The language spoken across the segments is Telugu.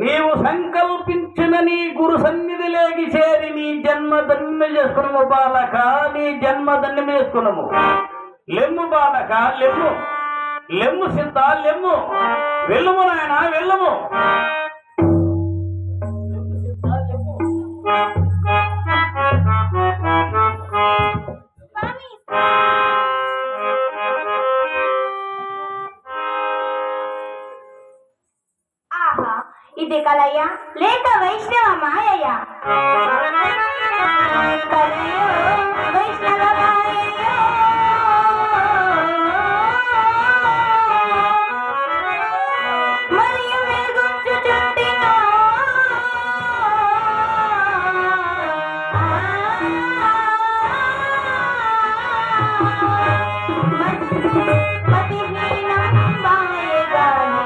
నీవు సంకల్పించిన నీ గురు సన్నిధిలోకి చేరి నీ జన్మ ధన్య చేసుకున్నాము బాలక, నీ జన్మ ధన్యం చేసుకున్నాము. లెమ్ము బాలక లెమ్ము, లెమ్ము సిద్ధ లెమ్ము, వెళ్ళము నాయన వెళ్ళము. ఇది కలయ్య లేక వైష్ణవ మాయయ్య? కలయో వైష్ణవ మాయయ్యో, మరియు వెలుగుంచుచుండినో మతిహీనం మాయగాని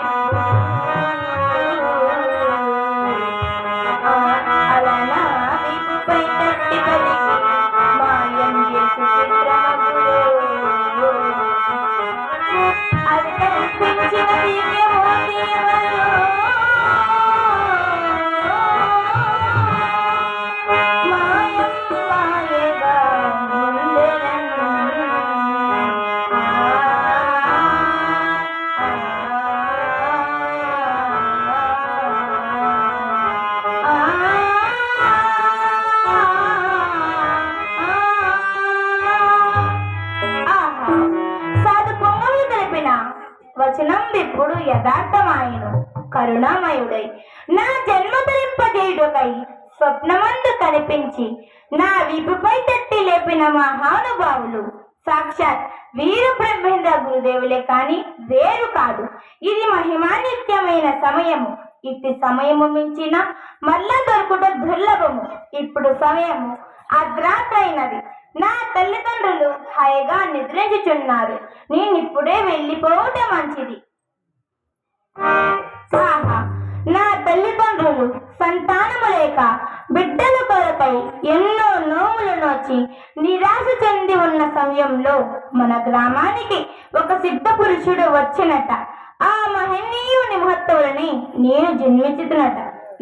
వచనం ఇప్పుడు యథార్థమాయను. కరుణామయుడై నా జన్మ ధరింపజేయుడకై స్వప్నమందు కనిపించి నా వీపుపై తట్టి లేపిన మహానుభావులు సాక్షాత్ వీర బ్రహ్మేంద్ర గురుదేవులే కాని వేరు కాదు. ఇది మహిమానిత్యమైన సమయము. ఇట్టి సమయము మించిన మళ్ళా దొరుకుట దుర్లభము. ఇప్పుడు సమయము అర్ధరాత్రైనది. నా తల్లిదండ్రులు హాయిగా నిద్రించుచున్నారు. నేనిప్పుడే వెళ్ళిపోవటం మంచిది. నా తల్లిదండ్రులు సంతానము లేక బిడ్డల కొరకై ఎన్నో నోములు నోచి నిరాశ చెంది ఉన్న సమయంలో మన గ్రామానికి ఒక సిద్ధ పురుషుడు వచ్చినట. ఆ మహనీయుని మహత్తువులని నేను జన్మించుతున్నట.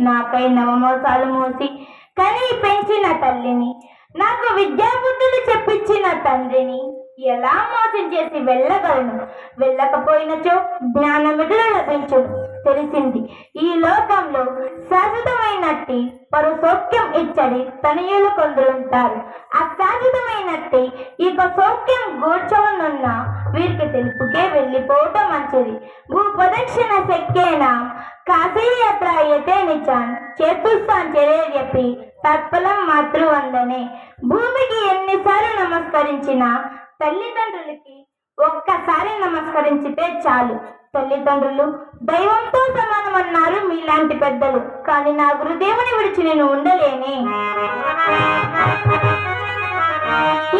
నాకై నవమోసాలు మోసి కని పెంచిన తల్లిని, నాకు విద్యాబుద్ధులు చెప్పించిన తండ్రిని ఎలా మోసం చేసి వెళ్ళగలను? వెళ్ళకపోయినచో జ్ఞానమిడులు లభించును. తెలిసింది, ఈ లోకంలో శాశ్వతమైనట్టి పరుసౌఖ్యం ఇచ్చడి తనయులు కొందరుంటారు. అశాశ్వతమైనట్టి ఇక సౌఖ్యం గూర్చవనున్న వీరికి తెలుపుకే వెళ్ళిపోవటం మంచిది. భూప్రదక్షిణ శక్యేన కాశీయాత్ర అయితే నిచాన్ చేతుస్తాన్ చెరేర్యపి తత్ఫలం మాతృవందనే. భూమికి ఎన్నిసార్లు నమస్కరించినా తల్లిదండ్రులకి ఒక్కసారి నమస్కరించితే చాలు. తల్లిదండ్రులు దైవంతో సమానమన్నారు మీలాంటి పెద్దలు. కానీ నా గురుదేవుని విడిచి నేను ఉండలేనే.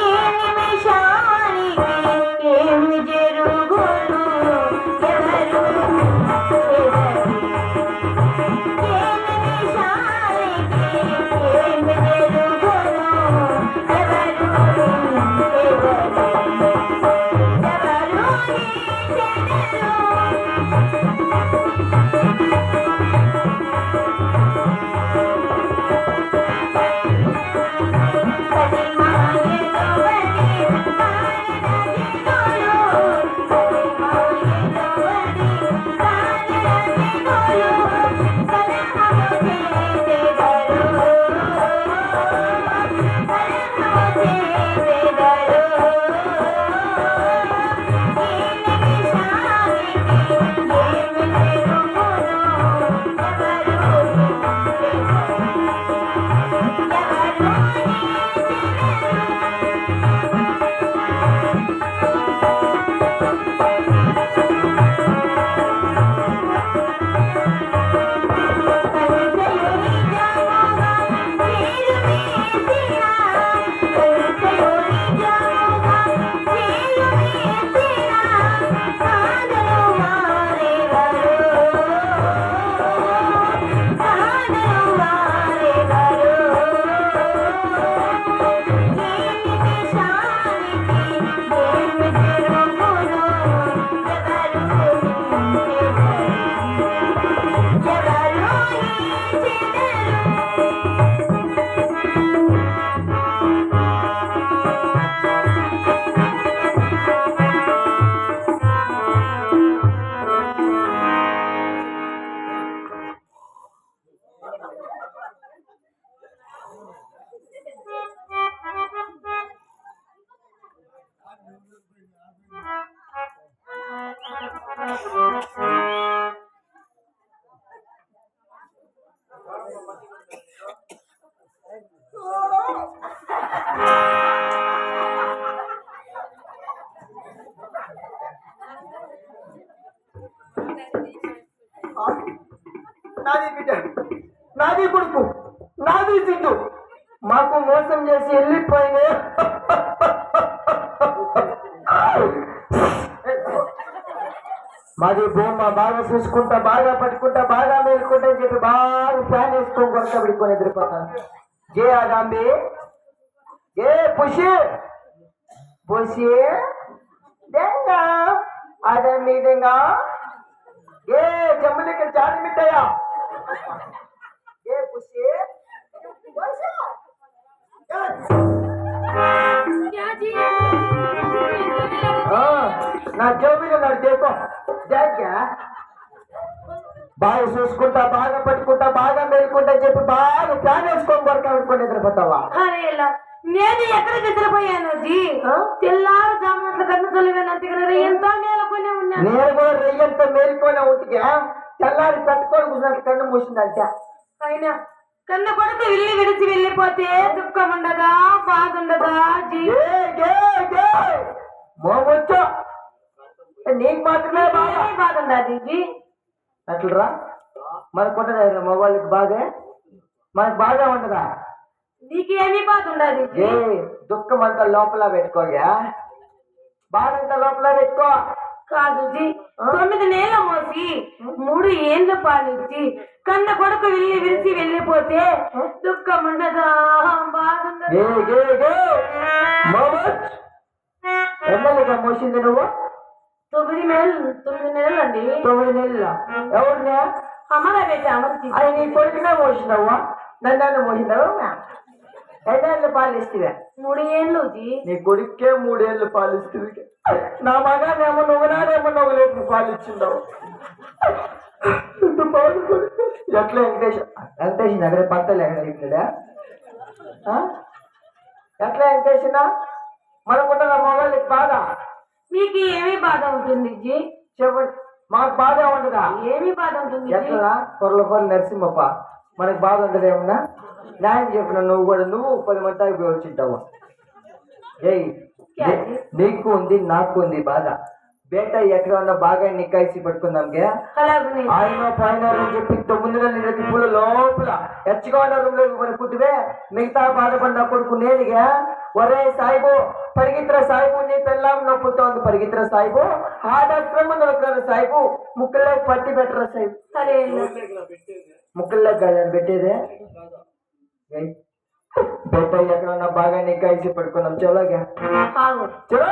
ఏ నిమిషానికి ఏమి జరుగును ఎవరు, ఏ నిమిషానికి ఏమి జరుగును ఎవరు, ఎవరు వెళ్ళిపోయినా మాది బొమ్మ బాగా చూసుకుంటా బాగా పట్టుకుంటా బాగా మేలుకుంటా అని చెప్పి బాగా ఫ్యాన్ వేసుకొని కొరత పెట్టుకొని ఎదిరిపోతాను ఏ ఆగాంబి ఏ పుషి పుషి దెంగా అదే మీ దెంగా ఏ జమ్ములకి జాతి మిట్టయా ఏ పుషి నా జోబీలో నాకు దేకో జాగ్యా బాగా చూసుకుంటా బాగా పట్టుకుంటా బాగా మేలుకుంటా చెప్పి బాగా ఫ్యాన్ వేసుకొని కొరక పెట్టుకొని ఎదిరిపోతావా అరే ఇలా నేను ఎక్కడ నిద్రపోయాను జీ తెల్లారు జామునట్ల కన్ను తొలివేనంతగా ఎంత మేలకొని ఉన్నాను నేను కూడా రెయ్యంతా మేలుకొని ఉంటిగా తెల్లారి పెట్టుకొని కూర్చున్నట్టు కన్ను మూసిందంటే అయినా కన్న కొడుకు ఇల్లు విడిచి వెళ్ళిపోతే దుఃఖం ఉండదా బాధ ఉండదా జీ మోమొచ్చు నీకు మాత్రమే బాగా ఏమీ బాధ ఉండదా జీ అట్లరా మనకుంటదా మొబైల్కి బాగా మనకు బాగా ఉండదా నీకేమీ బాధ ఉండదు ఏ దుఃఖం అంతా లోపల పెట్టుకోగా బాధ అంతా లోపల పెట్టుకో కాదు జీ 9 నెలల మోసి 3 ఏళ్ళు పాలించి కన్న కొడుకు వెళ్ళి విరిచి వెళ్ళిపోతే దుఃఖం ఉండదా బాధ ఉండదా ఎన్నెలుగా మోసింది నువ్వు 9 నెలలు అండి 9 నెలల ఎవరినా అమ్మగా పెట్టి అమర్చి అది నీ కొడుకునే మోసినావా నన్ను మోసినావా ఎన్నేళ్ళు పాలిస్తే 3 ఏళ్ళు జీ నీ కొడుకే 3 ఏళ్ళు పాలిస్తుంది నా మగానేమో నువ్వు నానేమో నువ్వు లేదు పాలిచ్చిందావు ఎట్లా వెంకటేష్ అక్కడ పంటలు ఎక్కడ ఇప్పుడా ఎట్లా వెంకటేషనా మనకుంటే నా మొబైల్కి బాధ మీకు ఏమీ బాధ ఉంటుంది జీ చెప్పండి మాకు బాధ ఉండదా ఏమీ బాధ ఉంటుంది జీ? ఎట్లా కొర్రలపల్లి నరసింహప్ప మనకు బాధ ఉండదు ఏమన్నా న్యాయం చెప్పిన నువ్వు కూడా నువ్వు 10 మంది అయిపోయి వచ్చింటావు ఏయ్ నీకు ఉంది నాకు ఉంది బాధ బేట ఎక్కడ ఉన్నా బాగా నిక్కాయిసి పట్టుకుందాం అలాగనే ఆయన పైన అని చెప్పి 9 నెలల పూల లోపల ఎచ్చగా ఉన్న రూమ్ లోకి మన పుట్టివే మిగతా బాధపడిన కొడుకు నేనుగా ఒరే సాయిబు పరిగెత్తర సాయిబు నీ పెళ్ళాం నొప్పుతో ఉంది పరిగెత్తర సాయిబు ఆ డాక్టర్ ముందు సాయిబు ముక్కల్లో పట్టి పెట్టరా సాయిబు సరే ముక్కల్లో కాదని పెట్టేదే బేట ఎక్కడ ఉన్నా బాగా నిక్కాయిసి పట్టుకుందాం చలోగా ఆగు చలో